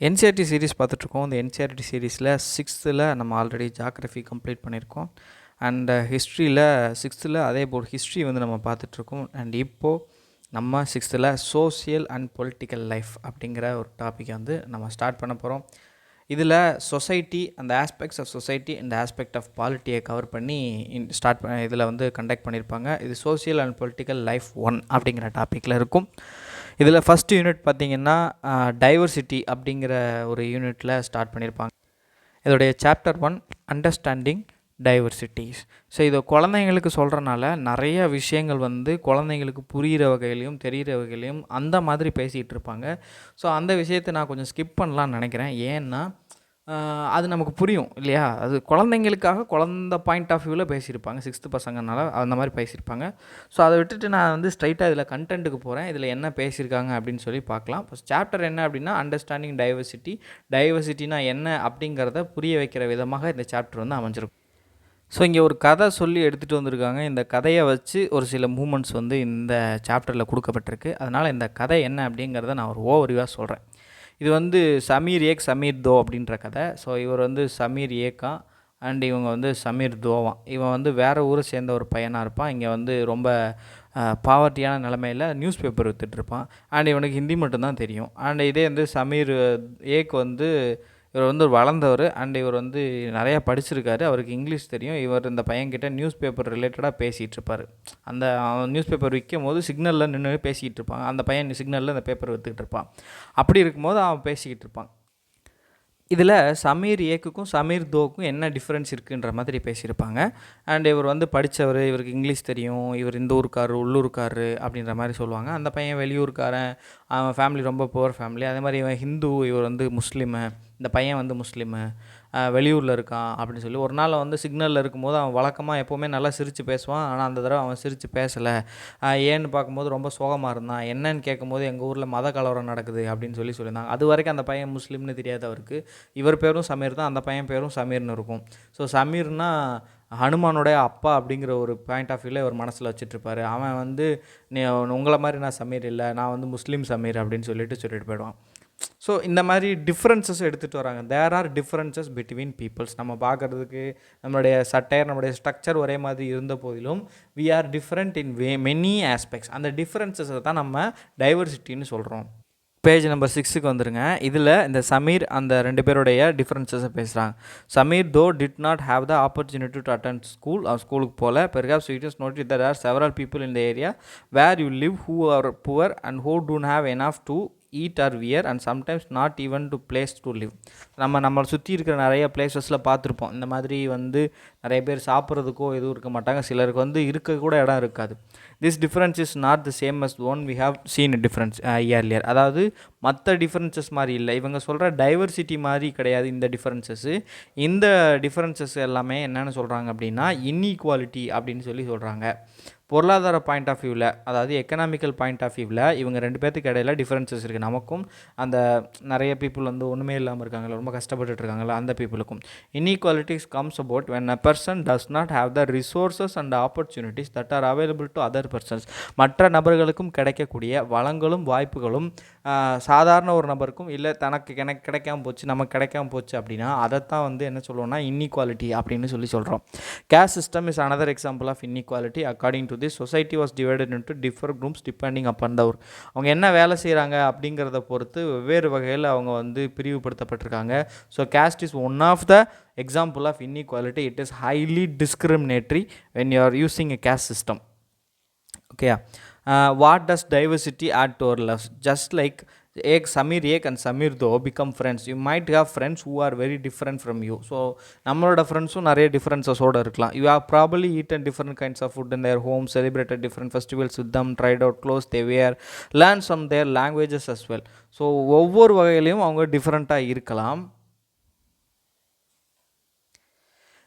NCERT series பார்த்துட்ருக்கோம். இந்த NCERT சீரீஸில் 6th நம்ம ஆல்ரெடி ஜாகிரஃபி கம்ப்ளீட் பண்ணியிருக்கோம். அண்ட் ஹிஸ்ட்ரியில் 6th அதே போல் ஹிஸ்ட்ரி வந்து நம்ம பார்த்துட்ருக்கோம். அண்ட் இப்போது நம்ம 6th social and political life அப்படிங்கிற ஒரு டாப்பிக்கை வந்து நம்ம ஸ்டார்ட் பண்ண போகிறோம். இதில் சொசைட்டி, அந்த aspects of society and aspect of பாலிட்டியை கவர் பண்ணி இதில் வந்து கண்டக்ட் பண்ணியிருப்பாங்க. இது சோசியல் அண்ட் பொலிட்டிக்கல் லைஃப் 1 அப்படிங்கிற டாப்பிக்கில் இருக்கும். இதில் ஃபஸ்ட்டு யூனிட் பார்த்திங்கன்னா டைவர்சிட்டி அப்படிங்கிற ஒரு யூனிட்டில் ஸ்டார்ட் பண்ணியிருப்பாங்க. இதோடைய சாப்டர் 1 அண்டர்ஸ்டாண்டிங் டைவர்சிட்டிஸ். ஸோ இதை குழந்தைங்களுக்கு சொல்கிறனால நிறைய விஷயங்கள் வந்து குழந்தைங்களுக்கு புரிகிற வகையிலையும் தெரிகிற வகையிலையும் அந்த மாதிரி பேசிகிட்டு இருப்பாங்க. ஸோ அந்த விஷயத்தை நான் கொஞ்சம் ஸ்கிப் பண்ணலான்னு நினைக்கிறேன். ஏன்னா அது நமக்கு புரியும் இல்லையா? அது குழந்தைங்களுக்காக குழந்த பாயிண்ட் ஆஃப் வியூவில் பேசியிருப்பாங்க. 6th பசங்கனால அந்த மாதிரி பேசியிருப்பாங்க. ஸோ அதை விட்டுட்டு நான் வந்து ஸ்ட்ரைட்டாக இதில் கண்டென்ட்டுக்கு போகிறேன். இதில் என்ன பேசியிருக்காங்க அப்படின்னு சொல்லி பார்க்கலாம். ஃபஸ்ட் சாப்டர் என்ன அப்படின்னா அண்டர்ஸ்டாண்டிங் டைவர்சிட்டி. டைவர்சிட்டினா என்ன அப்படிங்கிறத புரிய வைக்கிற விதமாக இந்த சாப்டர் வந்து அமைஞ்சிருக்கும். ஸோ இங்கே ஒரு கதை சொல்லி எடுத்துகிட்டு வந்திருக்காங்க. இந்த கதையை வச்சு ஒரு சில மூமெண்ட்ஸ் வந்து இந்த சாப்டரில் கொடுக்கப்பட்டிருக்கு. அதனால் இந்த கதை என்ன அப்படிங்கிறத நான் ஒரு ஓவர்வியூவாக சொல்கிறேன். இது வந்து சமீர் ஏக் சமீர் தோ அப்படின்ற கதை. ஸோ இவர் வந்து சமீர் ஏக்கா அண்ட் இவங்க வந்து சமீர் தோவான். இவன் வந்து வேறு ஊரை சேர்ந்த ஒரு பையனாக இருப்பான். இங்கே வந்து ரொம்ப பாவர்ட்டியான நிலமையில் நியூஸ் பேப்பர் விற்றுட்ருப்பான். அண்ட் இவனுக்கு ஹிந்தி மட்டும்தான் தெரியும். அண்ட் இதே வந்து சமீர் ஏக் வந்து இவர் வந்து வளர்ந்தவர். அண்ட் இவர் வந்து நிறையா படிச்சிருக்காரு. அவருக்கு இங்கிலீஷ் தெரியும். இவர் இந்த பையன்கிட்ட நியூஸ் பேப்பர் ரிலேட்டடாக பேசிகிட்டு இருப்பார். அந்த நியூஸ் பேப்பர் விற்கும் போது சிக்னலில் நின்று பேசிக்கிட்டு இருப்பாங்க. அந்த பையன் சிக்னலில் அந்த பேப்பர் விற்றுக்கிட்டு இருப்பான். அப்படி இருக்கும்போது அவன் பேசிக்கிட்டு இருப்பான். இதில் சமீர் ஏக்குக்கும் சமீர் தோக்கும் என்ன டிஃப்ரென்ஸ் இருக்குன்ற மாதிரி பேசியிருப்பாங்க. அண்ட் இவர் வந்து படித்தவர், இவருக்கு இங்கிலீஷ் தெரியும், இவர் இந்த ஊருக்காரர் உள்ளூர்காரரு அப்படின்ற மாதிரி சொல்லுவாங்க. அந்த பையன் வெளியூர்காரன், அவன் ஃபேமிலி ரொம்ப புவர் ஃபேமிலி. அதே மாதிரி இவன் ஹிந்து, இவர் வந்து முஸ்லீமு, இந்த பையன் வந்து முஸ்லீமு, வெளியூரில் இருக்கான் அப்படின்னு சொல்லி ஒரு நாள் வந்து சிக்னலில் இருக்கும்போது அவன் வழக்கமாக எப்போவுமே நல்லா சிரித்து பேசுவான். ஆனால் அந்த தடவை அவன் சிரித்து பேசலை. ஏன்னு பார்க்கும்போது ரொம்ப சோகமாக இருந்தான். என்னன்னு கேட்கும்போது எங்கள் ஊரில் மத கலவரம் நடக்குது அப்படின்னு சொல்லியிருந்தாங்க. அது வரைக்கும் அந்த பையன் முஸ்லீம்னு தெரியாது அவருக்கு. இவர் பேரும் சமீர் தான், அந்த பையன் பேரும் சமீர்னு இருக்கும். ஸோ சமீர்னா ஹனுமானுடைய அப்பா அப்படிங்கிற ஒரு பாயிண்ட் ஆஃப் வியூவில் இவர் மனசில் வச்சுட்ருப்பார். அவன் வந்து உங்களை மாதிரி நான் சமீர் இல்லை, நான் வந்து முஸ்லீம் சமீர் அப்படின்னு சொல்லிட்டு போயிடுவான். ஸோ இந்த மாதிரி டிஃப்ரென்சஸ் எடுத்துகிட்டு வராங்க. There are differences between peoples. நம்ம பார்க்குறதுக்கு நம்மளுடைய சட்டையர், நம்மளுடைய ஸ்ட்ரக்சர் ஒரே மாதிரி இருந்த போதிலும் we are different in many aspects. அந்த டிஃப்ரென்சஸை தான் நம்ம டைவர்சிட்டின்னு சொல்கிறோம். பேஜ் நம்பர் 6க்கு வந்துருங்க. இதில் இந்த சமீர் அந்த 2 பேருடைய டிஃப்ரென்சஸை பேசுகிறாங்க. Sameer though did not have the opportunity to attend school. அவன் ஸ்கூலுக்கு போகல. Perhaps it is noted there are several people in the area where you live who are poor and who don't have enough to eat or wear and sometimes not even to place to live. நம்மளை சுற்றி இருக்கிற நிறைய பிளேசஸில் பார்த்துருப்போம். இந்த மாதிரி வந்து நிறைய பேர் சாப்பிட்றதுக்கோ எதுவும் இருக்க மாட்டாங்க. சிலருக்கு வந்து இருக்க கூட இடம் இருக்காது. This difference is not the same as one we have seen difference earlier. அதாவது மற்ற டிஃப்ரென்சஸ் மாதிரி இல்லை. இவங்க சொல்கிற டைவர்சிட்டி மாதிரி கிடையாது இந்த டிஃப்ரென்சஸ்ஸு. இந்த டிஃப்ரென்சஸ் எல்லாமே என்னென்னு சொல்கிறாங்க அப்படின்னா இன்இக்வாலிட்டி அப்படின்னு சொல்கிறாங்க. பொருளாதார பாயிண்ட் ஆஃப் வியூவில், அதாவது எக்கனாமிக்கல் பாயிண்ட் ஆஃப் வியூவில் இவங்க 2 பேர்த்துக்கு இடையில டிஃப்ரென்சஸ் இருக்குது. நமக்கும் அந்த நிறைய பீப்புள் வந்து ஒன்றுமே இல்லாமல் இருக்காங்களா, ரொம்ப கஷ்டப்பட்டுட்டு இருக்காங்களா, அந்த பீப்புளுக்கும். Inequalities comes about when a person does not have the resources and opportunities that are available to other persons. மற்ற நபர்களுக்கும் கிடைக்கக்கூடிய வளங்களும் வாய்ப்புகளும் சாதாரண ஒரு நபருக்கும் இல்லை எனக்கு கிடைக்காம போச்சு, நமக்கு கிடைக்காம போச்சு அப்படின்னா அதைத்தான் வந்து என்ன சொல்லுவோம்னா இன்இக்வாலிட்டி அப்படின்னு சொல்கிறோம். Caste system is another example of inequality. According to this, society was divided into different groups depending upon the work. அவங்க என்ன வேலை செய்கிறாங்க அப்படிங்கிறத பொறுத்து வெவ்வேறு வகையில் அவங்க வந்து பிரிவுபடுத்தப்பட்டிருக்காங்க. So caste is one of the example of inequality. It is highly discriminatory when you are using a caste system. Okay. What does diversity add to our lives? Just like Samir Ek and Samir Do become friends. You might have friends who are very different from you. So நம்மளோட ஃப்ரெண்ட்ஸும் நிறைய டிஃப்ரென்சஸோடு இருக்கலாம். You have probably eaten different kinds of food in their home, celebrated different festivals with them, tried out clothes they wear, learned some their languages as well. So ஒவ்வொரு வகையிலையும் அவங்க டிஃப்ரெண்ட்டாக இருக்கலாம்.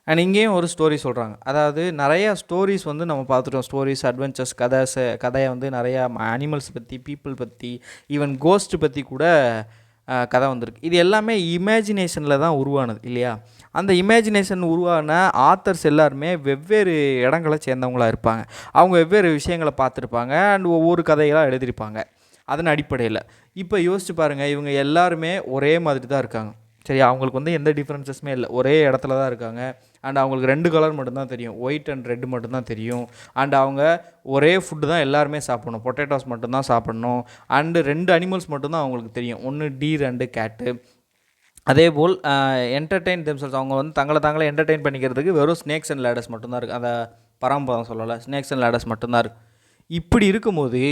And இங்கேயும் ஒரு ஸ்டோரி சொல்கிறாங்க. அதாவது நிறையா ஸ்டோரிஸ் வந்து நம்ம பார்த்துட்டோம். ஸ்டோரிஸ், அட்வென்ச்சர்ஸ், கதையை வந்து நிறையா அனிமல்ஸ் பற்றி, பீப்புள் பற்றி, ஈவன் கோஸ்ட் பற்றி கூட கதை வந்திருக்கு. இது எல்லாமே இமேஜினேஷனில் தான் உருவானது இல்லையா? அந்த இமேஜினேஷன் உருவான ஆத்தர்ஸ் எல்லாருமே வெவ்வேறு இடங்களை சேர்ந்தவங்களாக இருப்பாங்க. அவங்க வெவ்வேறு விஷயங்களை பார்த்துருப்பாங்க அண்ட் ஒவ்வொரு கதைகளாக எழுதியிருப்பாங்க. அதன் அடிப்படையில் இப்போ யோசிச்சு பாருங்கள், இவங்க எல்லாருமே ஒரே மாதிரி தான் இருக்காங்க. சரி, அவங்களுக்கு வந்து எந்த டிஃப்ரென்சஸுமே இல்லை, ஒரே இடத்துல தான் இருக்காங்க. அண்ட் அவங்களுக்கு 2 கலர் மட்டும்தான் தெரியும், ஒயிட் அண்ட் ரெட் மட்டும்தான் தெரியும். அண்ட் அவங்க ஒரே ஃபுட்டு தான் எல்லாருமே சாப்பிடணும், பொட்டேட்டோஸ் மட்டும்தான் சாப்பிடணும். அண்டு 2 அனிமல்ஸ் மட்டும்தான் அவங்களுக்கு தெரியும், ஒன்று டீர் அண்டு கேட்டு. அதேபோல் என்டர்டெயின் தெம்செல்ஸ், அவங்க வந்து தாங்களே என்டர்டெயின் பண்ணிக்கிறதுக்கு வெறும் ஸ்னேக்ஸ் அண்ட் லேடர்ஸ் மட்டும்தான் இருக்குது. அந்த பரம்பரம் சொல்லலை, ஸ்னேக்ஸ் அண்ட் லேடர்ஸ் மட்டும்தான் இருக்குது. இப்படி இருக்கும்போது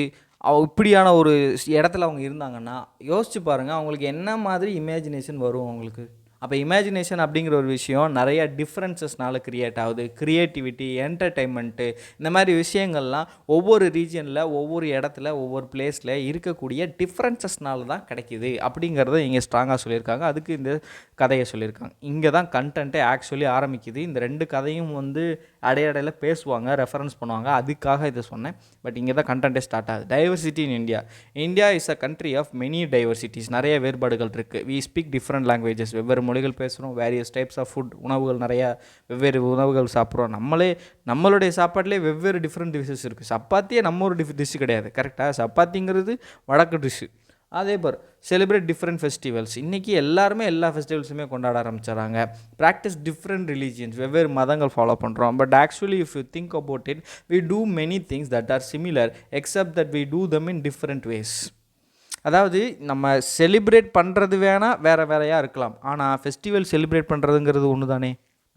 இப்படியான ஒரு இடத்துல அவங்க இருந்தாங்கன்னா யோசிச்சு பாருங்கள், அவங்களுக்கு என்ன மாதிரி இமேஜினேஷன் வரும் அவங்களுக்கு. அப்போ இமேஜினேஷன் அப்படிங்கிற ஒரு விஷயம் நிறைய டிஃப்ரென்சஸ்னால க்ரியேட் ஆகுது. க்ரியேட்டிவிட்டி, என்டர்டெயின்மெண்ட்டு, இந்த மாதிரி விஷயங்கள்லாம் ஒவ்வொரு ரீஜனில், ஒவ்வொரு இடத்துல, ஒவ்வொரு பிளேஸில் இருக்கக்கூடிய டிஃப்ரென்சஸ்னால தான் கிடைக்கிது அப்படிங்கிறத இங்கே ஸ்ட்ராங்காக சொல்லியிருக்காங்க. அதுக்கு இந்த கதையை சொல்லியிருக்காங்க. இங்கே தான் கண்டென்ட்டே ஆக்சுவலி ஆரம்பிக்குது. இந்த 2 கதையும் வந்து அடையடையில் பேசுவாங்க, ரெஃபரன்ஸ் பண்ணுவாங்க, அதுக்காக இதை சொன்னேன். பட் இங்கே தான் கண்டென்ட்டே ஸ்டார்ட் ஆகுது. Diversity in India. India is a country of many diversities. நிறைய வேறுபாடுகள் இருக்குது. We speak different languages. வெவ்வேறு மொழிகள் பேசுகிறோம். வேரியஸ் டைப்ஸ் ஆஃப் ஃபுட், உணவுகள், நிறையா வெவ்வேறு உணவுகள் சாப்பிட்றோம். நம்மளுடைய சாப்பாட்டிலே வெவ்வேறு டிஃப்ரெண்ட் டிஷ்ஷஸ் இருக்குது. சப்பாத்தியே நம்ம ஒரு டிஷ்ஷு கிடையாது, கரெக்டாக? சப்பாத்திங்கிறது வடக்கு டிஷ்ஷு. அதே பார் செலிப்ரேட் டிஃப்ரெண்ட் ஃபெஸ்டிவல்ஸ். இன்றைக்கி எல்லாருமே எல்லா ஃபெஸ்டிவல்ஸுமே கொண்டாட ஆரம்பிச்சிடறாங்க. ப்ராக்டிஸ் டிஃப்ரெண்ட் ரிலீஜியன்ஸ், வெவ்வேறு மதங்கள் ஃபாலோ பண்ணுறோம். But actually if you think about it, we do many things that are similar except that we do them in different ways. அதாவது நம்ம செலிப்ரேட் பண்ணுறது வேறையாக இருக்கலாம், ஆனால் ஃபெஸ்டிவல் செலிப்ரேட் பண்ணுறதுங்கிறது ஒன்று தானே.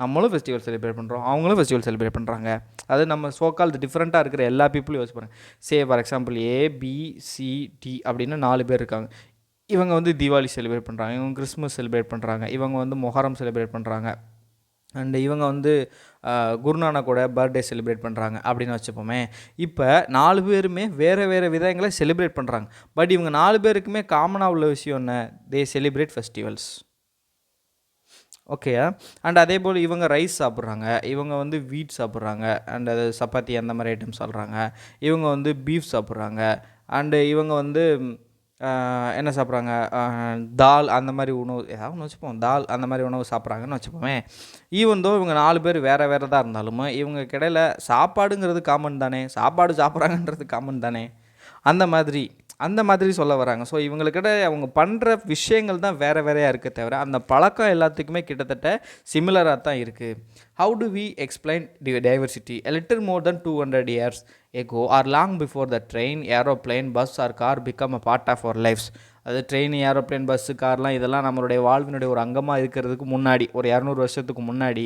நம்மளும் ஃபெஸ்டிவல் செலிப்ரேட் பண்ணுறோம், அவங்களும் ஃபெஸ்டிவல் செலிப்ரேட் பண்ணுறாங்க. அது நம்ம சோக்கால் டிஃப்ரெண்ட்டாக இருக்கிற எல்லா பீப்புளும் யோசிச்சு பாருங்க. ஃபார் எக்ஸாம்பிள் ABCD அப்படின்னு 4 பேர் இருக்காங்க. இவங்க வந்து தீபாவளி செலிப்ரேட் பண்ணுறாங்க, இவங்க கிறிஸ்மஸ் செலிப்ரேட் பண்ணுறாங்க, இவங்க வந்து மொஹரம் செலிப்ரேட் பண்ணுறாங்க, அண்டு இவங்க வந்து குருநானக்கோட பர்த்டே செலிப்ரேட் பண்ணுறாங்க அப்படின்னு வச்சுப்போமே. இப்போ 4 பேருமே வேறு விதங்களை செலிப்ரேட் பண்ணுறாங்க. பட் இவங்க 4 பேருக்குமே காமனாக உள்ள விஷயம் என்ன? தே செலிப்ரேட் ஃபெஸ்டிவல்ஸ். ஓகேயா? அண்ட் அதே போல் இவங்க ரைஸ் சாப்பிட்றாங்க, இவங்க வந்து வீட் சாப்பிட்றாங்க, அண்ட் அது சப்பாத்தி அந்த மாதிரி ஐட்டம் சாப்பிட்றாங்க. இவங்க வந்து பீஃப் சாப்பிட்றாங்க, அண்டு இவங்க வந்து என்ன சாப்பிட்றாங்க, தால் அந்த மாதிரி உணவு, ஏதாவது ஒன்று வச்சுப்போம், தால் அந்த மாதிரி உணவு சாப்பிட்றாங்கன்னு வச்சுப்போமே. ஈவன் தோ இவங்க 4 பேர் வேறு தான் இருந்தாலும் இவங்க கிடையில சாப்பாடுங்கிறது காமன் தானே, சாப்பாடு சாப்பிட்றாங்கன்றது காமன் தானே. அந்த மாதிரி சொல்ல வராங்க. ஸோ இவங்களுக்கிட்ட அவங்க பண்ணுற விஷயங்கள் தான் வேறையாக இருக்க தவிர அந்த பழக்கம் எல்லாத்துக்குமே கிட்டத்தட்ட சிமிலராக தான் இருக்குது. How do we explain diversity? A little more than 200 years ago or long before the train, aeroplane, bus or car become a part of our lives. அது ட்ரெயின், ஏரோப்ளேன், பஸ்ஸு, கார்லாம் இதெல்லாம் நம்மளுடைய வாழ்வினுடைய ஒரு அங்கமாக இருக்கிறதுக்கு முன்னாடி, ஒரு 200 வருஷத்துக்கு முன்னாடி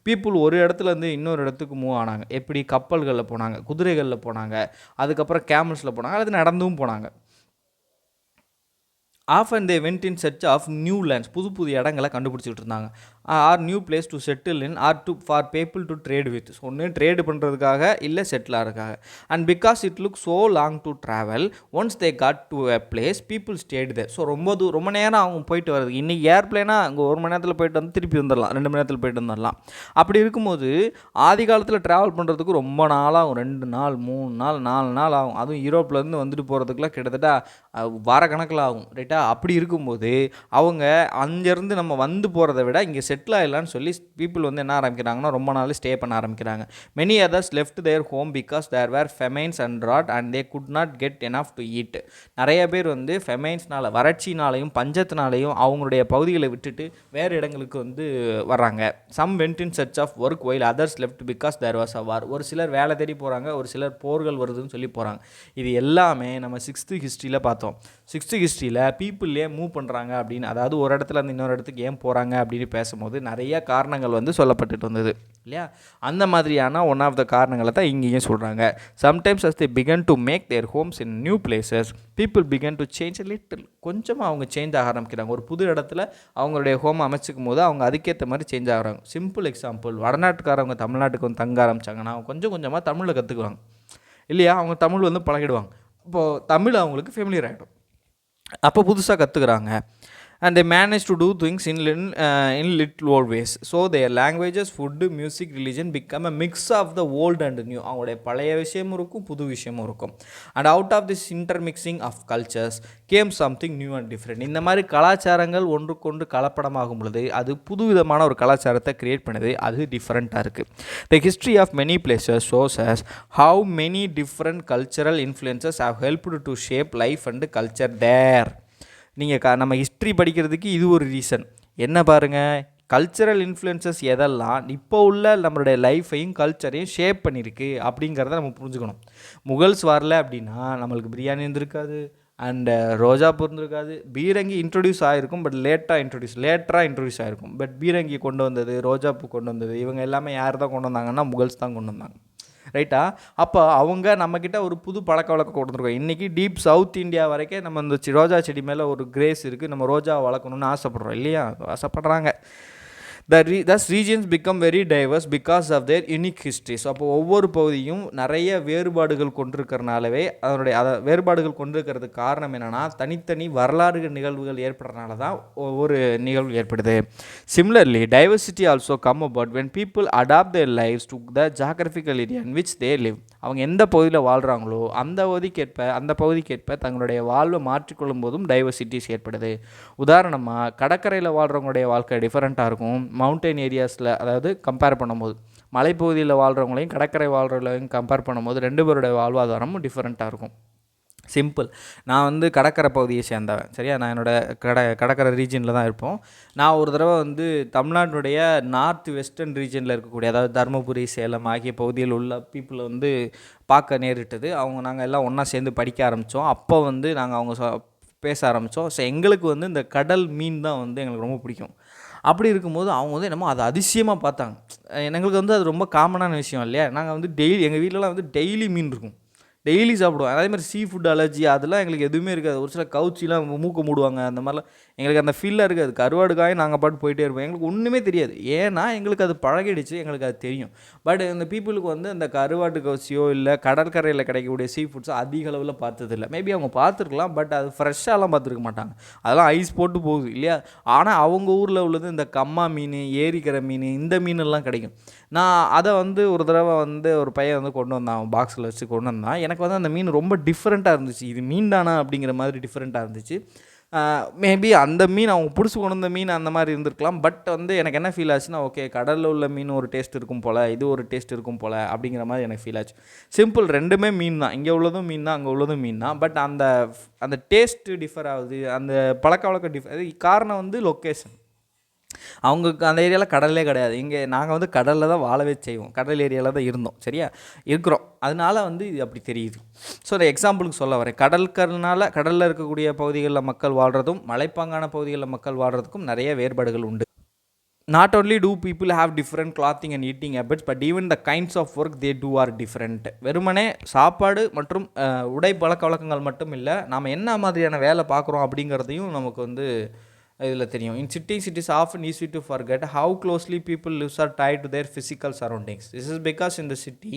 பீப்புள் ஒரு இடத்துலேருந்து இன்னொரு இடத்துக்கு மூவ் ஆனாங்க. எப்படி? கப்பல்களில் போனாங்க, குதிரைகளில் போனாங்க, அதுக்கப்புறம் கேமல்ஸில் போனாங்க, அல்லது நடந்தும் போனாங்க. Often they went in search of new lands. புது இடங்களை கண்டுபிடிச்சிட்டு இருந்தாங்க. Or new place to settle in or to for people to trade with. ஒன்று ட்ரேடு பண்ணுறதுக்காக, இல்லை செட்டில் ஆகிறதுக்காக. And because it look so long to travel, once they got to a place people stayed there. So ரொம்ப நேரம் அவங்க போயிட்டு வருது. இன்றைக்கி ஏர்பிளேனாக அங்கே 1 மணி நேரத்தில் போயிட்டு வந்து திருப்பி வந்துடலாம், 2 மணி நேரத்தில் போயிட்டு வந்துடலாம். அப்படி இருக்கும்போது ஆதி காலத்தில் ட்ராவல் பண்ணுறதுக்கு ரொம்ப நாளாகும், 2 நாள் 3 நாள் 4 நாள் ஆகும். அதுவும் யூரோப்லேருந்து வந்துட்டு போகிறதுக்குலாம் கிட்டத்தட்ட வார கணக்கில் ஆகும், ரைட்டா? அப்படி இருக்கும்போது அவங்க அங்கேருந்து நம்ம வந்து போகிறத விட இங்கே செட்டில் ஆகிடலான்னு சொல்லி பீப்புள் வந்து என்ன ஆரம்பிக்கிறாங்கன்னா ரொம்ப நாள் ஸ்டே பண்ண ஆரம்பிக்கிறாங்க. Many others left their home because there were famines and drought and they could not get enough to eat. நிறைய பேர் வந்து ஃபெமைன்ஸ்னால், வறட்சினாலையும் பஞ்சத்தினாலையும் அவங்களுடைய பகுதிகளை விட்டுட்டு வேறு இடங்களுக்கு வந்து வர்றாங்க. Some went in search of work while others left because there was a war. ஒரு சிலர் வேலை தேடி போகிறாங்க, ஒரு சிலர் போர்கள் வருதுன்னு சொல்லி போகிறாங்க. இது எல்லாமே நம்ம 6th ஹிஸ்ட்ரியில் பார்த்தோம். 6th ஹிஸ்ட்ரியில் பீப்புள் ஏன் மூவ் பண்ணுறாங்க அப்படின்னு, அதாவது ஒரு இடத்துல இருந்து இன்னொரு இடத்துக்கு ஏன் போகிறாங்க அப்படின்னு பேசும்போது நிறைய காரணங்கள் வந்து சொல்லப்பட்டுட்டு வந்தது இல்லையா? அந்த மாதிரியான ஒன் ஆஃப் த காரணங்களை தான் இங்கேயும் சொல்கிறாங்க. Sometimes as they began to make their homes in new places, people began to change a little. கொஞ்சமாக அவங்க சேஞ்ச் ஆக ஆரம்பிக்கிறாங்க. ஒரு புது இடத்துல அவங்களுடைய ஹோம் அமைச்சிக்கும் போது அவங்க அதுக்கேற்ற மாதிரி சேஞ்ச் ஆகிறாங்க. சிம்பிள் எக்ஸாம்பிள், வடநாட்டுக்காரவங்க தமிழ்நாட்டுக்கு வந்து தங்க ஆரம்பித்தாங்கன்னா அவங்க கொஞ்சமாக தமிழில் கற்றுக்குவாங்க இல்லையா? அவங்க தமிழ் வந்து பழகிடுவாங்க. இப்போது தமிழ் அவங்களுக்கு ஃபெமிலியர் ஆகிடும். அப்போ புதுசாக கற்றுக்குறாங்க. and they manage to do things in little old ways. So their languages, food, music, religion become a mix of the old and new. அவங்களுடைய பழைய விஷயமும் இருக்கும், புது விஷயமும் இருக்கும். and out of this intermixing of cultures came something new and different. இந்த மாதிரி கலாச்சாரங்கள் ஒன்றுக்கொன்று கலப்படமாகும் பொழுது அது புதுவிதமான ஒரு கலாச்சாரத்தை கிரியேட் பண்ணுது. அது டிஃப்ரெண்ட்டாக இருக்குது. The history of many places shows us how many different cultural influences have helped to shape life and culture there. நீங்கள் நம்ம ஹிஸ்ட்ரி படிக்கிறதுக்கு இது ஒரு ரீசன். என்ன பாருங்கள், கல்ச்சரல் இன்ஃப்ளூயன்சஸ் எதெல்லாம் இப்போ உள்ள நம்மளுடைய லைஃப்பையும் கல்ச்சரையும் ஷேப் பண்ணியிருக்கு அப்படிங்கிறத நம்ம புரிஞ்சுக்கணும். முகல்ஸ் வரல அப்படின்னா நம்மளுக்கு பிரியாணி இருந்திருக்காது, அண்டு ரோஜாப்பூ இருந்திருக்காது. பீரங்கி இன்ட்ரொடியூஸ் ஆகிருக்கும், பட் லேட்டராக இன்ட்ரொடியூஸ் ஆகிருக்கும். பட் பீரங்கி கொண்டு வந்தது, ரோஜாப்பூ கொண்டு வந்தது, இவங்க எல்லாமே யார் தான் கொண்டு வந்தாங்கன்னா முகல்ஸ் தான் கொண்டு வந்தாங்க. ரைட்டா? அப்போ அவங்க நம்மக்கிட்ட ஒரு புது பழக்க வழக்கம் கொண்டு வந்துருக்கோம். இன்றைக்கி டீப் சவுத் இந்தியா வரைக்கும் நம்ம இந்த ரோஜா செடி மேலே ஒரு கிரேஸ் இருக்குது, நம்ம ரோஜாவை வளர்க்கணுன்னு ஆசைப்படுறோம் இல்லையா? ஆசைப்படுறாங்க. thus regions become very diverse because of their unique history. So அப்போ ஒவ்வொரு பகுதியும் நிறைய வேறுபாடுகள் கொண்டிருக்கிறனாலவே வேறுபாடுகள் கொண்டிருக்கிறதுக்கு காரணம் என்னென்னா தனித்தனி வரலாறு நிகழ்வுகள் ஏற்படுறதுனால தான் ஒவ்வொரு நிகழ்வு ஏற்படுது. Similarly, diversity also come about when people adapt their lives to the geographical area in which they live. அவங்க எந்த பகுதியில் வாழ்கிறாங்களோ அந்த பகுதிக்கேற்ப தங்களுடைய வாழ்வை மாற்றிக்கொள்ளும் போதும் டைவர்சிட்டிஸ் ஏற்படுது. உதாரணமாக கடற்கரையில் வாழ்கிறவங்களுடைய வாழ்க்கை டிஃப்ரெண்ட்டாக இருக்கும். மவுண்டைன் ஏரியாஸில், அதாவது கம்பேர் பண்ணும்போது மலைப்பகுதியில் வாழ்கிறவங்களையும் கடற்கரை வாழ்கிறவங்களையும் கம்பேர் பண்ணும்போது 2 பேருடைய வாழ்வாதாரமும் டிஃப்ரெண்ட்டாக இருக்கும். சிம்பிள். நான் கடற்கரை பகுதியை சேர்ந்தவன், சரியா? நான் கடற்கரை ரீஜனில் தான் இருப்போம். நான் ஒரு தடவை தமிழ்நாட்டுடைய நார்த் வெஸ்டர்ன் ரீஜனில் இருக்கக்கூடிய, அதாவது தருமபுரி, சேலம் ஆகிய பகுதியில் உள்ள பீப்புளை பார்க்க நேரிட்டது. நாங்கள் எல்லாம் ஒன்றா சேர்ந்து படிக்க ஆரம்பித்தோம். அப்போ நாங்கள் அவங்க பேச ஆரம்பித்தோம். ஸோ எங்களுக்கு இந்த கடல் மீன் தான் எங்களுக்கு ரொம்ப பிடிக்கும். அப்படி இருக்கும்போது அவங்க என்னமோ அதை அதிசயமாக பார்த்தாங்க. எங்களுக்கு அது ரொம்ப காமனான விஷயம் இல்லையா? நாங்கள் டெய்லி எங்கள் வீட்டிலலாம் டெய்லி மீன் இருக்கும், டெய்லி சாப்பிடுவோம். அதே மாதிரி சீ ஃபுட் அலர்ஜி அதெல்லாம் எங்களுக்கு எதுவுமே இருக்காது. ஒரு சில கவுச்சிலாம் மூக்க மூடுவாங்க, அந்த மாதிரிலாம் எங்களுக்கு அந்த ஃபீலாக இருக்காது. கருவாடுக்காய் நாங்கள் பாட்டு போயிட்டே இருப்போம், எங்களுக்கு ஒன்றுமே தெரியாது. ஏன்னா எங்களுக்கு அது பழகிடுச்சு, எங்களுக்கு அது தெரியும். பட் இந்த பீப்புளுக்கு அந்த கருவாட்டு கவுச்சியோ இல்லை கடற்கரையில் கிடைக்கக்கூடிய சீ ஃபுட்ஸோ அதிக அளவில் பார்த்ததில்லை. மேபி அவங்க பார்த்துருக்கலாம், பட் அது ஃப்ரெஷ்ஷாலாம் பார்த்துருக்க மாட்டாங்க. அதெல்லாம் ஐஸ் போட்டு போகுது இல்லையா? ஆனால் அவங்க ஊரில் உள்ளது இந்த கம்மா மீன், ஏரிக்கரை மீன், இந்த மீனெல்லாம் கிடைக்கும். நான் அதை ஒரு தடவை ஒரு பையன் கொண்டு வந்தான், பாக்ஸில் வச்சு கொண்டு வந்தான். எனக்கு அந்த மீன் ரொம்ப டிஃப்ரெண்ட்டாக இருந்துச்சு. இது மீன் தானா அப்படிங்கிற மாதிரி டிஃப்ரெண்ட்டாக இருந்துச்சு. மேபி அந்த மீன் அவங்க பிடிச்சி கொண்டு வந்த மீன் அந்த மாதிரி இருந்திருக்கலாம். பட் எனக்கு என்ன ஃபீல் ஆச்சுன்னா, ஓகே கடலில் உள்ள மீன் ஒரு டேஸ்ட் இருக்கும் போல், இது ஒரு டேஸ்ட் இருக்கும் போல் அப்படிங்கிற மாதிரி எனக்கு ஃபீல் ஆச்சு. சிம்பிள், ரெண்டுமே மீன் தான். இங்கே உள்ளதும் மீன் தான், அங்கே உள்ளதும் மீன் தான். பட் அந்த டேஸ்ட்டு டிஃபர் ஆகுது, அந்த பழக்க வழக்கம் காரணம் லொக்கேஷன். அவங்களுக்கு அந்த ஏரியாவில் கடலே கிடையாது. இங்கே நாங்கள் கடலில் தான் வாழவே செய்வோம், கடல் ஏரியாவில் தான் இருந்தோம், சரியா இருக்கிறோம். அதனால இது அப்படி தெரியுது. ஸோ நான் எக்ஸாம்பிளுக்கு சொல்ல வரேன். கடலில் இருக்கக்கூடிய பகுதிகளில் மக்கள் வாழ்கிறதும் மலைப்பாங்கான பகுதிகளில் மக்கள் வாழ்கிறதுக்கும் நிறைய வேறுபாடுகள் உண்டு. Not only do people have different clothing and eating habits, but even the kinds of work they do are different. வெறுமனே சாப்பாடு மற்றும் உடை பழக்க வழக்கங்கள் மட்டும் இல்லை, நாம் என்ன மாதிரியான வேலை பார்க்குறோம் அப்படிங்கிறதையும் நமக்கு இதில் தெரியும். In cities, it is often easy to forget how closely people lives are tied to their physical surroundings. This is because in the city,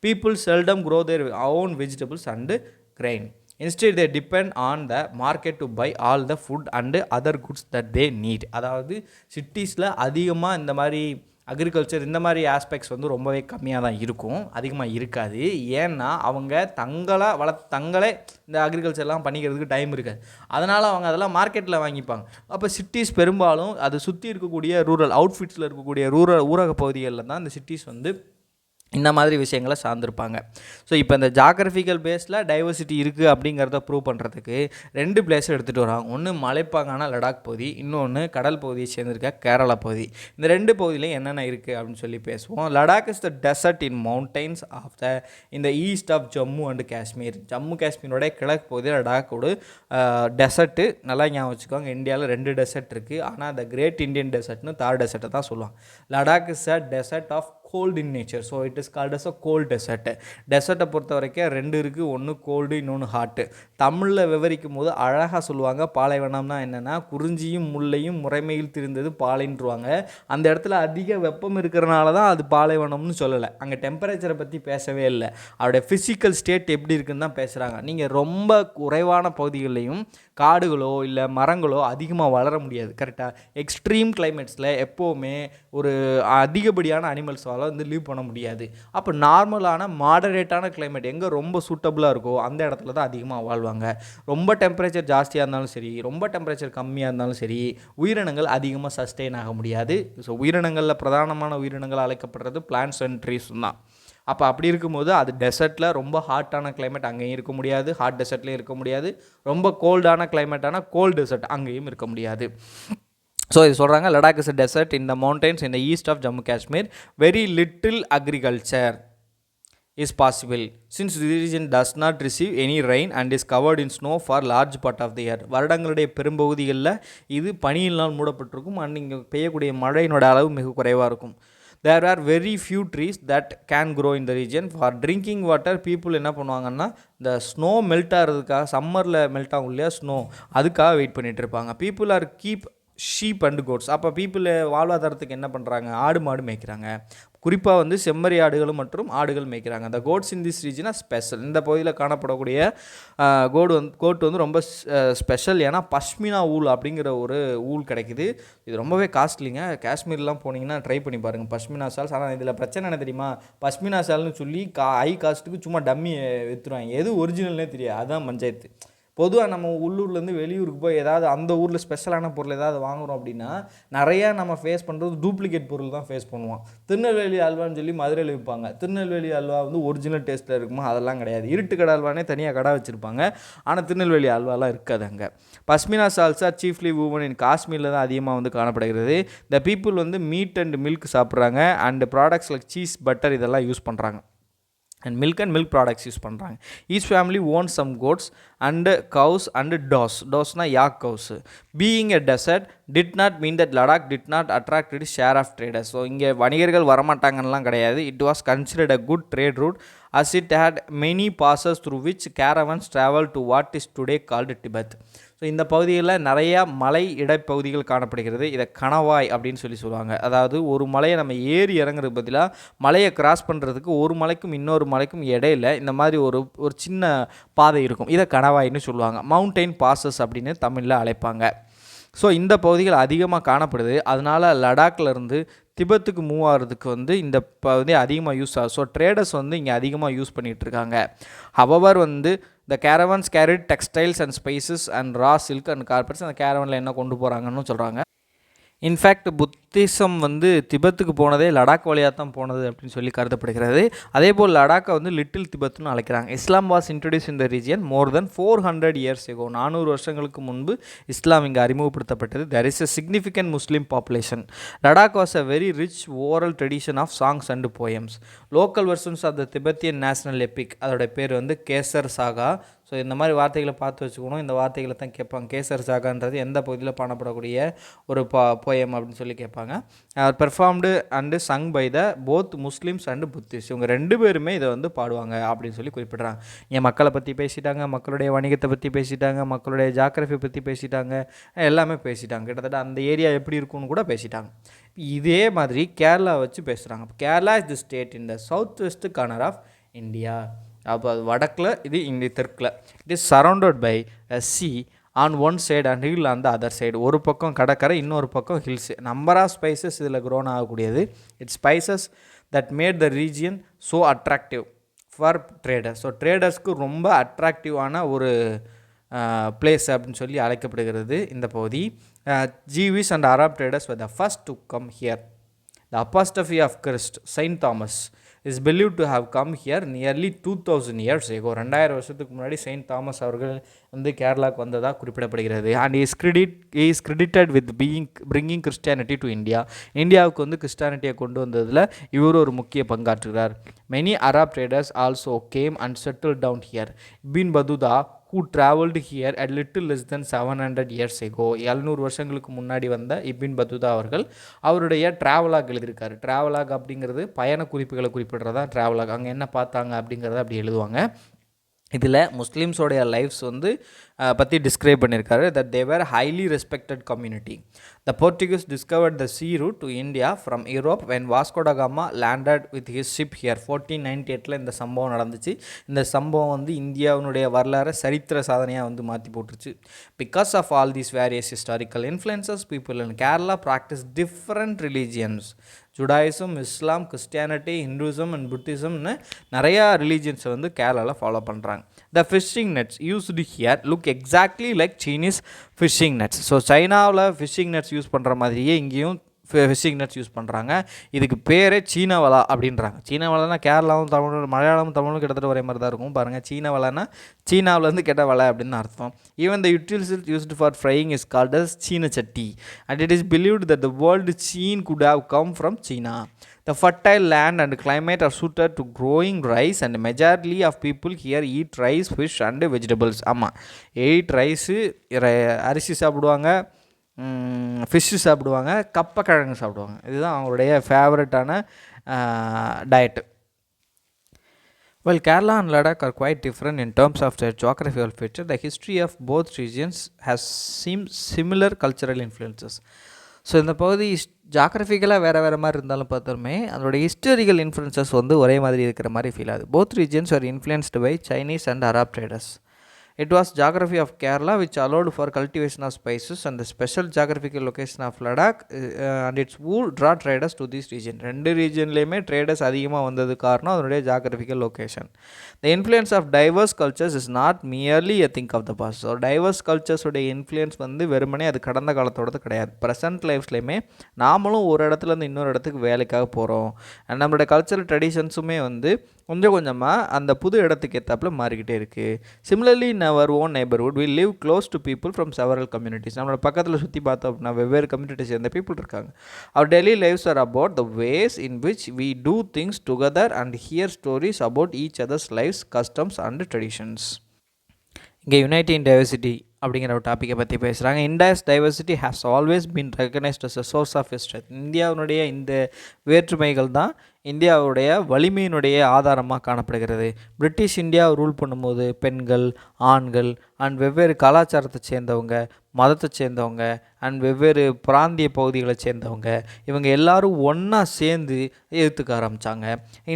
people seldom grow their own vegetables and grain. Instead, they depend on the market to buy all the food and other goods that they need. அதாவது சிட்டிஸில் அதிகமாக இந்த மாதிரி agriculture இந்த மாதிரி aspects ரொம்பவே கம்மியாக தான் இருக்கும், அதிகமாக இருக்காது. ஏன்னா அவங்க தங்களே இந்த அக்ரிகல்ச்சர்லாம் பண்ணிக்கிறதுக்கு டைம் இருக்காது. அதனால் அவங்க அதெல்லாம் மார்க்கெட்டில் வாங்கிப்பாங்க. அப்போ சிட்டிஸ் பெரும்பாலும் அது சுற்றி இருக்கக்கூடிய ரூரல் அவுட்ஃபிட்ஸில் இருக்கக்கூடிய ஊரக பகுதிகளில் தான் இந்த சிட்டிஸ் இந்த மாதிரி விஷயங்களை சார்ந்திருப்பாங்க. ஸோ இப்போ இந்த ஜாகிரபிக்கல் பேஸில் டைவர்சிட்டி இருக்குது அப்படிங்கிறத ப்ரூவ் பண்ணுறதுக்கு 2 பிளேஸை எடுத்துகிட்டு வராங்க. ஒன்று மலைப்பாங்கான லடாக் பகுதி, இன்னொன்று கடல் பகுதியை சேர்ந்திருக்க கேரளா பகுதி. இந்த 2 பகுதியிலையும் என்னென்ன இருக்குது அப்படின்னு சொல்லி பேசுவோம். Ladakh is the desert in mountains of இந்த east of Jammu and Kashmir. Jammu காஷ்மீரோட கிழக்கு பகுதியில் லடாக்கோட டெசர்ட்டு நல்லா ஞாபகம் வச்சுக்கோங்க. இந்தியாவில் 2 டெசர்ட் இருக்குது, ஆனால் த கிரேட் இண்டியன் டெசர்ட்னு 3rd டெசர்ட்டை தான் சொல்லுவாங்க. Ladakh is a desert of cold in nature, so it is called as a cold desert. டெசர்ட்டை பொறுத்த வரைக்கும் 2 இருக்குது, ஒன்று கோல்டு, இன்னொன்று ஹாட்டு. தமிழில் விவரிக்கும் போது அழகாக சொல்லுவாங்க, பாலைவனம்னா என்னென்னா குறிஞ்சியும் முல்லையும் முறைமையில் திரிந்தது பாலைன்றுவாங்க. அந்த இடத்துல அதிக வெப்பம் இருக்கிறனால தான் அது பாலைவனம்னு சொல்லலை. அங்கே டெம்பரேச்சரை பற்றி பேசவே இல்லை, அவருடைய ஃபிசிக்கல் ஸ்டேட் எப்படி இருக்குன்னு தான் பேசுகிறாங்க. நீங்கள் ரொம்ப குறைவான பகுதிகளையும் காடுகளோ இல்லை மரங்களோ அதிகமாக வளர முடியாது, கரெக்டாக. எக்ஸ்ட்ரீம் கிளைமேட்ஸில் எப்போவுமே ஒரு அதிகப்படியான அனிமல்ஸால் லீவ் பண்ண முடியாது. அப்போ நார்மலான மாடரேட்டான கிளைமேட் எங்கே ரொம்ப சூட்டபுளாக இருக்கோ அந்த இடத்துல தான் அதிகமாக வாழ்வாங்க. ரொம்ப டெம்பரேச்சர் ஜாஸ்தியாக இருந்தாலும் சரி, ரொம்ப டெம்பரேச்சர் கம்மியாக இருந்தாலும் சரி, உயிரினங்கள் அதிகமாக சஸ்டெயின் ஆக முடியாது. ஸோ உயிரினங்களில் பிரதானமான உயிரினங்கள் அழைக்கப்படுறது பிளான்ட்ஸ் அண்ட் ட்ரீஸ் தான். அப்போ அப்படி இருக்கும்போது அது டெசர்ட்டில் ரொம்ப ஹாட்டான கிளைமேட் அங்கேயும் இருக்க முடியாது, ஹாட் டெசர்ட்லேயும் இருக்க முடியாது, ரொம்ப கோல்டான கிளைமேட்டான கோல்டு டெசர்ட் அங்கேயும் இருக்க முடியாது. ஸோ இது சொல்கிறாங்க, Ladakh is a desert in the mountains in the east of Jammu Kashmir. Very little agriculture is possible since the region does not receive any rain and is covered in snow for large part of the year. வருடங்களுடைய பெரும்பகுதிகளில் இது பனியினால் மூடப்பட்டிருக்கும் and இங்கே பெய்யக்கூடிய மழையினோட அளவு மிக குறைவாக இருக்கும். There are very few trees that can grow in the region. For drinking water, people என்ன பண்ணுவாங்கன்னா இந்த ஸ்னோ மெல்ட் ஆகிறதுக்காக, சம்மரில் மெல்ட் ஆகும் இல்லையா ஸ்னோ, அதுக்காக வெயிட் பண்ணிகிட்டு இருப்பாங்க. People are keep sheep and goats. அப்போ பீப்புள் வாழ்வாதாரத்துக்கு என்ன பண்ணுறாங்க, ஆடு மாடு மேய்க்கிறாங்க. குறிப்பாக வந்து செம்மறி ஆடுகளும் மற்றும் ஆடுகள் மேய்க்கிறாங்க. அந்த goats in this region are special. இந்த பகுதியில் காணப்படக்கூடிய கோட் வந்து ரொம்ப ஸ்பெஷல். ஏன்னா பஷ்மினா ஊல் அப்படிங்கிற ஒரு ஊல் கிடைக்குது. இது ரொம்பவே காஸ்ட்லிங்க. காஷ்மீர்லாம் போனீங்கன்னா ட்ரை பண்ணி பாருங்கள் பஷ்மினா ஷால்ஸ். ஆனால் இதில் பிரச்சனை என்ன தெரியுமா, பஷ்மினா ஷால்னு சொல்லி ஹை காஸ்ட்டுக்கு சும்மா டம்மி விற்றுருவாங்க. எது ஒரிஜினல்னே தெரியாது. அதுதான் பஞ்சாயத்து. பொதுவாக நம்ம உள்ளூர்லேருந்து வெளியூருக்கு போய் ஏதாவது அந்த ஊரில் ஸ்பெஷலான பொருள் ஏதாவது வாங்குகிறோம் அப்படின்னா நிறையா நம்ம ஃபேஸ் பண்ணுறது டூப்ளிகேட் பொருள் தான் ஃபேஸ் பண்ணுவோம். திருநெல்வேலி அல்வான்னு சொல்லி மதுரையில் விற்பாங்க. திருநெல்வேலி அல்வா வந்து ஒரிஜினல் டேஸ்ட்டில் இருக்குமா, அதெல்லாம் கிடையாது. இருட்டு கடை அல்வானே தனியாக கடை வச்சுருப்பாங்க. ஆனால் திருநெல்வேலி அல்வாலாம் இருக்காது அங்கே. Pashmina shawls are chiefly woven in காஷ்மீரில் தான் அதிகமாக வந்து காணப்படுகிறது. த பீப்புள் வந்து மீட் அண்ட் மில்க் சாப்பிட்றாங்க and products like cheese, butter இதெல்லாம் யூஸ் பண்ணுறாங்க. and milk products யூஸ் பண்ணுறாங்க. each family owns some goats and cows and dosனா yak cows. being a desert did not mean that Ladakh did not attract its share of traders. So இங்கே வணிகர்கள் வரமாட்டாங்கலாம் கிடையாது. it was considered a good trade route as it had many passes through which caravans traveled to what is today called Tibet. So இந்த பகுதியில் நிறையா மலை இடைப்பகுதிகள் காணப்படுகிறது. இதை கணவாய் அப்படின்னு சொல்லுவாங்க. அதாவது ஒரு மலையை நம்ம ஏறி இறங்குறது பதிலாக மலையை கிராஸ் பண்ணுறதுக்கு ஒரு மலைக்கும் இன்னொரு மலைக்கும் இடையில இந்த மாதிரி ஒரு சின்ன பாதை இருக்கும். இதை கணவாய்னு சொல்லுவாங்க. மவுண்டெயின் பாசஸ் அப்படின்னு தமிழில் அழைப்பாங்க. ஸோ இந்த பகுதிகள் அதிகமாக காணப்படுது. அதனால் லடாக்லேருந்து திபெத்துக்கு மூவ் ஆகிறதுக்கு வந்து இந்த பகுதி அதிகமாக யூஸ் ஆகும். ஸோ ட்ரேடர்ஸ் வந்து இங்கே அதிகமாக யூஸ் பண்ணிகிட்ருக்காங்க. ஹவவர் வந்து the caravans carried textiles and spices and raw silk and carpets. அந்த கேரவனில் என்ன கொண்டு போகிறாங்கன்னு சொல்கிறாங்க. இன்ஃபேக்ட் புத்திசம் வந்து திபெத்துக்கு போனதே லடாக் வழியாக தான் போனது அப்படின்னு சொல்லி கருதப்படுகிறது. அதே போல் லடாக்கை வந்து லிட்டில் திபெத்துன்னு அழைக்கிறாங்க. Islam was introduce in the region more than 400 years ago. 400 வருஷங்களுக்கு முன்பு இஸ்லாம் இங்கே அறிமுகப்படுத்தப்பட்டது. there is a significant Muslim population. Ladakh was a very rich oral tradition of songs and poems. Local versions of the Tibetan national epic, அதோட பேர் வந்து கேசர் சாகா. So இந்த மாதிரி வார்த்தைகளை பார்த்து வச்சுக்கணும். இந்த வார்த்தைகளை தான் கேட்பாங்க. கேசர் சாகான்றது எந்த பகுதியில் பாடப்படக்கூடிய ஒரு போயம் அப்படின்னு சொல்லி கேட்பாங்க. Performed and sung by the both Muslims and Buddhist. இவங்க ரெண்டு பேருமே இதை வந்து பாடுவாங்க அப்படின்னு சொல்லி குறிப்பிட்றாங்க. என் மக்களை பற்றி பேசிட்டாங்க, மக்களுடைய வணிகத்தை பற்றி பேசிட்டாங்க, மக்களுடைய ஜாகிரஃபி பற்றி பேசிட்டாங்க, எல்லாமே பேசிட்டாங்க. கிட்டத்தட்ட அந்த ஏரியா எப்படி இருக்குன்னு கூட பேசிட்டாங்க. இதே மாதிரி கேரளா வச்சு பேசுகிறாங்க. Kerala is the state in the south west corner of India. அப்போ அது வடக்கில், இது இங்கே தெற்கில். It is surrounded by a sea on one side and hill on the other side. ஒரு பக்கம் கடற்கரை, இன்னொரு பக்கம் ஹில்ஸ். நம்பர் ஆஃப் ஸ்பைசஸ் இதில் க்ரோன் ஆகக்கூடியது. It's spices that made the region so attractive for traders. So ட்ரேடர்ஸ்க்கு ரொம்ப அட்ராக்டிவான ஒரு பிளேஸ் அப்படின்னு சொல்லி அழைக்கப்படுகிறது இந்த பகுதி. Jews and Arab traders were the first to come here. The apostrophe of Christ, Saint Thomas, is believed to have come here nearly 2000 years ago. 2000 வருஷத்துக்கு முன்னாடி செயின்ட் தாமஸ் அவர்கள் வந்து கேரளாவுக்கு வந்ததாக குறிப்பிடப்படுகிறது. And is credited with bringing Christianity to India. இந்தியாவுக்கு வந்து கிறிஸ்டானிட்டியை கொண்டு வந்ததில் இவர் ஒரு முக்கிய பங்காற்றுகிறார். Many Arab traders also came and settled down here. Ibn Battuta, who travelled here at little less than 700 years ago. 700 வருஷங்களுக்கு முன்னாடி வந்த இபின் பத்துதா அவர்கள் அவருடைய ட்ராவலாக் எழுதியிருக்காரு. ட்ராவலாக் அப்படிங்கிறது பயண குறிப்புகளை குறிப்பிடுறதா ட்ராவலாக். அங்கே என்ன பார்த்தாங்க அப்படிங்கிறத அப்படி எழுதுவாங்க. இதில் முஸ்லீம்ஸோடைய லைஃப்ஸ் வந்து பற்றி டிஸ்கிரைப் பண்ணியிருக்காரு. That they were highly respected community. The Portuguese discovered the sea route to India from Europe when Vasco da Gama landed with his ship here. 1498 இந்த சம்பவம் நடந்துச்சு. இந்த சம்பவம் வந்து இந்தியாவினுடைய வரலாறு சரித்திர சாதனையாக வந்து மாற்றி போட்டுருச்சு. Because of all these various historical influences people in Kerala practise different religions. Judaism, Islam, Christianity, Hinduism and புத்திசம்னு நிறையா ரிலீஜியன்ஸை வந்து கேரளாவில் ஃபாலோ பண்ணுறாங்க. The fishing nets used here look exactly like Chinese fishing nets. So சைனாவில் ஃபிஷிங் நெட்ஸ் யூஸ் பண்ணுற மாதிரியே இங்கேயும் ஃபிஷிங் நெட்ஸ் யூஸ் பண்ணுறாங்க. இதுக்கு பேரே சீன வலை அப்படின்றாங்க. சீன வலைனா கேரளாவும் தமிழ் மலையாளமும் தமிழும் கிட்டத்தட்ட ஒரே மாதிரி தான் இருக்கும் பாருங்கள். சீன வலைனா சீனாவிலேருந்து கெட்ட வலை அப்படின்னு அர்த்தம். Even the utilities used for frying is called as cheena chatti and it is believed that the world cheen could have come from China. The fertile land and climate are suited to growing rice and majority of people here eat rice, fish and vegetables. ஆமாம், eat rice, அரிசி சாப்பிடுவாங்க, fish சாப்பிடுவாங்க, கப்பக்கிழங்கு சாப்பிடுவாங்க. இதுதான் அவங்களுடைய ஃபேவரட்டான diet. While Kerala and Ladakh are quite different in terms of their geographical feature, the history of both regions has similar cultural influences. So இந்த பகுதி ஜாகிரபிக்கலாக வேறு மாதிரி இருந்தாலும் பார்த்தாலுமே அதோட ஹிஸ்டாரிக்கல் இன்ஃப்ளூயன்சஸ் வந்து ஒரே மாதிரி இருக்கிற மாதிரி ஃபீல் ஆகுது. Both regions are influenced by Chinese and Arab traders. It was geography of Kerala which allowed for cultivation of spices and the special geographical location of Ladakh and its would draw traders to this region. ரெண்டு ரீஜன்லேயுமே traders அதிகமாக வந்தது காரணம் அதனுடைய geographical location. The influence of diverse cultures is not merely a thing of the past. So diverse கல்ச்சர்ஸோடைய influence வந்து வெறுமனே அது கடந்த காலத்தோடது கிடையாது. ப்ரெசன்ட் லைஃப்ஸ்லையுமே நாமளும் ஒரு இடத்துலேருந்து இன்னொரு இடத்துக்கு வேலைக்காக போகிறோம். அண்ட் நம்மளுடைய கல்ச்சரல் ட்ரெடிஷன்ஸுமே வந்து கொஞ்சம் கொஞ்சமாக அந்த புது இடத்துக்கு ஏற்றாப்புல மாறிக்கிட்டே இருக்குது. Similarly in our own neighbourhood we live close to people from several communities. நம்மளோட பக்கத்தில் சுற்றி பார்த்தோம் அப்படின்னா வெவ்வேறு கம்யூனிட்டிஸ் சேர்ந்த பீப்புள் இருக்காங்க. Our daily lives are about the ways in which we do things together and hear stories about each other's lives, customs and traditions. இங்கே unity in diversity அப்படிங்கிற ஒரு டாப்பிக்கை பற்றி பேசுகிறாங்க. India's diversity has always been recognised as a source of strength. இந்தியாவினுடைய இந்த வேற்றுமைகள் தான் இந்தியாவுடைய வலிமையினுடைய ஆதாரமாக காணப்படுகிறது. பிரிட்டிஷ் இந்தியா ரூல் பண்ணும்போது பெண்கள், ஆண்கள் அண்ட் வெவ்வேறு கலாச்சாரத்தை சேர்ந்தவங்க, மதத்தை சேர்ந்தவங்க அண்ட் வெவ்வேறு பிராந்திய பகுதிகளை சேர்ந்தவங்க இவங்க எல்லாரும் ஒன்றா சேர்ந்து எதிர்த்துக்க ஆரம்பித்தாங்க.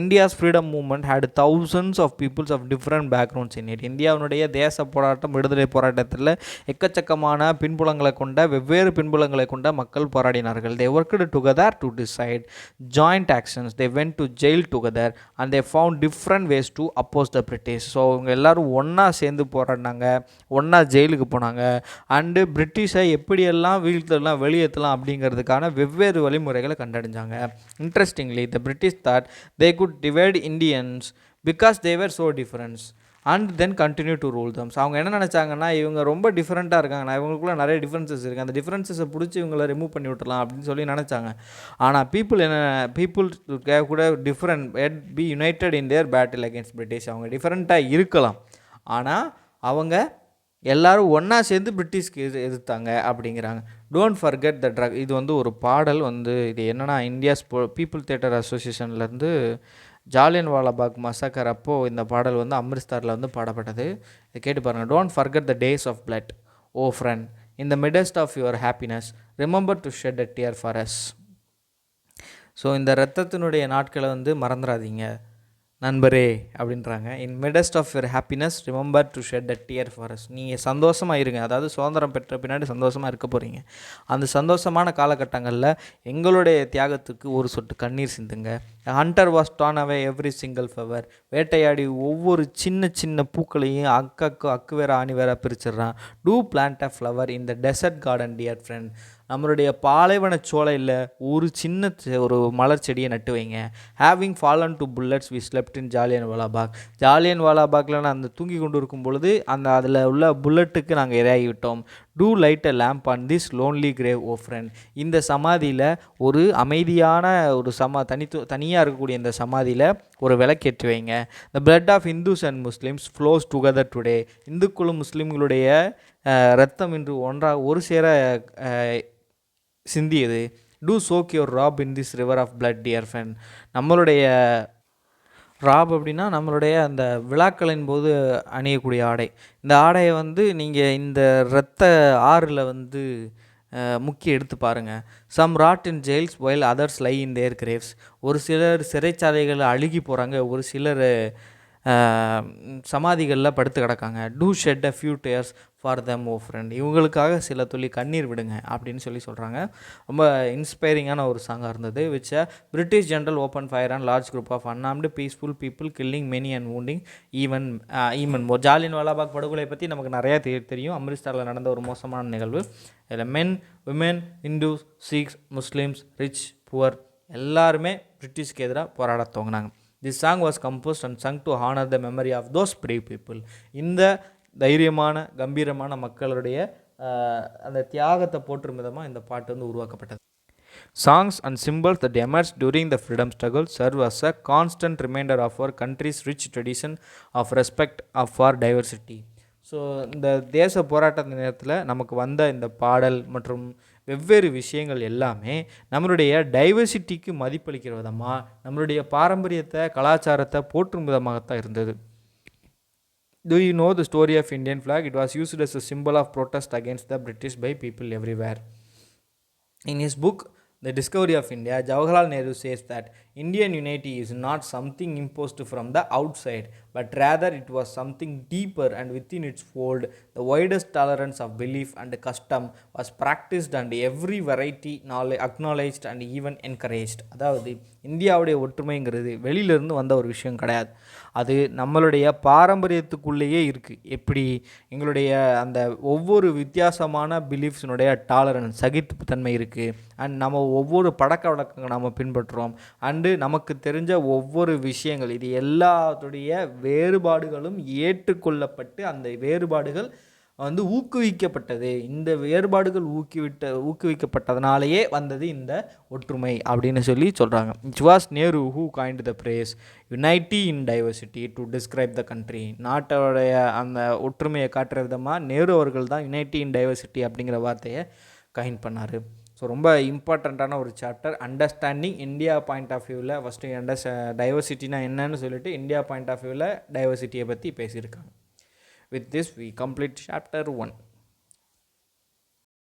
India's freedom movement had thousands of peoples of different backgrounds in it. இந்தியாவுடைய தேச போராட்டம், விடுதலை போராட்டத்தில் எக்கச்சக்கமான பின்புலங்களை கொண்ட வெவ்வேறு பின்புலங்களை கொண்ட மக்கள் போராடினார்கள். They worked together to decide joint actions. They went to jail together and they found different ways to oppose the British. So இவங்க எல்லோரும் ஒன்றா சேர்ந்து போராடினாங்க, ஒன்றா ஜெயிலுக்கு போனாங்க அண்டு பிரிட்டிஷை எப்படியெல்லாம் வீழ்த்தலாம் வெளியேற்றலாம் அப்படிங்கிறதுக்கான வெவ்வேறு வழிமுறைகளை கண்டறிஞ்சாங்க. Interestingly the British thought they could divide Indians because they were so difference and then continue to rule them. அவங்க என்ன நினச்சாங்கன்னா இவங்க ரொம்ப டிஃப்ரெண்ட்டாக இருக்காங்கண்ணா, இவங்களுக்குள்ள நிறைய டிஃப்ரென்சஸ் இருக்குது, அந்த டிஃப்ரென்சஸை பிடிச்சி இவங்களை ரிமூவ் பண்ணி விட்டுலாம் அப்படின்னு சொல்லி நினச்சாங்க. ஆனால் பீப்புள் கூட டிஃப்ரெண்ட் எட் பி யுனைடட் இன் தேர் பேட்டில் அகேன்ஸ்ட் பிரிட்டிஷ். அவங்க டிஃப்ரெண்ட்டாக இருக்கலாம், ஆனால் அவங்க எல்லோரும் ஒன்றா சேர்ந்து பிரிட்டிஷ்க்கு எதிர்த்தாங்க அப்படிங்கிறாங்க. Don't forget the truck. இது வந்து ஒரு பாடல் வந்து இது என்னென்னா இந்தியாஸ் பீப்புள் தியேட்டர் அசோசியேஷன்லேருந்து ஜாலியன் வாலாபாக் மசாக்கர் அப்போது இந்த பாடல் வந்து அம்ரிஸ்தரில் வந்து பாடப்பட்டது. இதை கேட்டு பாருங்கள். Don't forget the days of blood O friend in the midst of your happiness remember to shed a tear for us. So இந்த ரத்தத்தினுடைய நாட்களை வந்து மறந்துடாதீங்க நண்பரே அப்படின்றாங்க. In midst of your happiness remember to shed a tear for us. நீங்கள் சந்தோஷமாக இருங்க, அதாவது சுதந்திரம் பெற்ற பின்னாடி சந்தோஷமாக இருக்க போகிறீங்க. அந்த சந்தோஷமான காலகட்டங்களில் எங்களுடைய தியாகத்துக்கு ஒரு சொட்டு கண்ணீர் சிந்துங்க. Hunter was torn away every single flower. வேட்டையாடி ஒவ்வொரு சின்ன சின்ன பூக்களையும் அக்கு வேற ஆணி வேற பிரிச்சிடுறான். To plant a flower in the desert garden dear friend. நம்மளுடைய பாலைவன சோலையில் ஒரு சின்ன ஒரு மலர் செடியை நட்டு வைங்க. Having fallen to bullets we slept in Jallian Walabagh. Jallian வாலாபாக்கில் நான் அந்த தூங்கி கொண்டு இருக்கும் பொழுது அதில் உள்ள புல்லட்டுக்கு நாங்கள் இரையாகி விட்டோம். To light a lamp on this lonely grave o friend. இந்த சமாதியில் ஒரு அமைதியான ஒரு தனியாக இருக்கக்கூடிய இந்த சமாதியில் ஒரு விளக்கேற்றி வைங்க. The blood of Hindus and Muslims flows together today. இந்துக்களும் முஸ்லீம்களுடைய ரத்தம் இன்று ஒரு சேர சிந்தியது. To soak your wrap in this river of blood dear friend. நம்மளுடைய ராப் அப்படின்னா நம்மளுடைய அந்த விழாக்களின் போது அணியக்கூடிய ஆடை. இந்த ஆடையை வந்து நீங்கள் இந்த இரத்த ஆறில் வந்து முக்கிய எடுத்து பாருங்கள். Some rot in jails while others lie in their graves. ஒரு சிலர் சிறைச்சாலைகள் அழுகி போகிறாங்க, ஒரு சிலர் சமாதிகளில் படுத்து கிடக்காங்க. To shed a few tears for them O friend, இவங்களுக்காக சில துளி கண்ணீர் விடுங்க அப்படின்னு சொல்கிறாங்க. ரொம்ப இன்ஸ்பைரிங்கான ஒரு சாங்காக இருந்தது. Which British general open fire and large group of unarmed peaceful people killing many and wounding even more. Jallian Walabagh படுகொலை பற்றி நமக்கு நிறையா தெரியும். அமிர்தசரில் நடந்த ஒரு மோசமான நிகழ்வு. இதில் men, women, Hindus, Sikhs, Muslims, rich, poor எல்லாருமே பிரிட்டிஷ்க்கு எதிராக போராட துவங்கினாங்க. This song was composed and sung to honour the memory of those brave people. இந்த தைரியமான கம்பீரமான மக்களுடைய அந்த தியாகத்தை போற்றும் விதமாக இந்த பாட்டு வந்து உருவாக்கப்பட்டது. Songs and symbols that emerge during the freedom struggle serve as a constant reminder of our country's rich tradition of respect of our diversity. So இந்த தேச போராட்ட நேரத்தில் நமக்கு வந்த இந்த பாடல் மற்றும் வெவ்வேறு விஷயங்கள் எல்லாமே நம்மளுடைய டைவர்சிட்டிக்கு மதிப்பளிக்கிற விதமாக, நம்மளுடைய பாரம்பரியத்தை கலாச்சாரத்தை போற்றும் விதமாகத்தான் இருந்தது. Do you know the story of Indian flag? It was used as a symbol of protest against the British by people everywhere. In his book, The Discovery of India, Jawaharlal Nehru says that Indian unity is not something imposed from the outside, but rather it was something deeper and within its fold. The widest tolerance of belief and custom was practiced and every variety acknowledged and even encouraged. அதாவது இந்தியாவுடைய ஒற்றுமைங்கிறது வெளியிலிருந்து வந்த ஒரு விஷயம் கிடையாது. அது நம்மளுடைய பாரம்பரியத்துக்குள்ளேயே இருக்குது. எப்படி எங்களுடைய அந்த ஒவ்வொரு வித்தியாசமான பிலீஃப்ஸினுடைய டாலரன்ஸ் சகிப்புத்தன்மை இருக்குது. அண்ட் நம்ம ஒவ்வொரு பழக்க வழக்கங்கள் நம்ம பின்பற்றுறோம். அண்டு நமக்கு தெரிஞ்ச ஒவ்வொரு விஷயங்கள் இது எல்லாத்துடைய வேறுபாடுகளும் ஏற்றுக்கொள்ளப்பட்டு அந்த வேறுபாடுகள் வந்து ஊக்குவிக்கப்பட்டது. இந்த வேறுபாடுகள் ஊக்குவிக்கப்பட்டதுனாலேயே வந்தது இந்த ஒற்றுமை அப்படின்னு சொல்கிறாங்க. It was Nehru who coined the phrase unity in diversity to describe the country. நாட்டோடைய அந்த ஒற்றுமையை காட்டுற விதமாக நேரு அவர்கள் தான் யுனைட்டி இன் டைவர்சிட்டி அப்படிங்கிற வார்த்தையை காயின் பண்ணார். ஸோ ரொம்ப இம்பார்ட்டண்ட்டான ஒரு chapter. Understanding India point of வியூவில் ஃபஸ்ட்டு டைவர்சிட்டினா என்னன்னு சொல்லிட்டு இந்தியா பாயிண்ட் ஆஃப் வியூவில் டைவர்சிட்டியை பற்றி பேசியிருக்காங்க. With this, we complete chapter 1.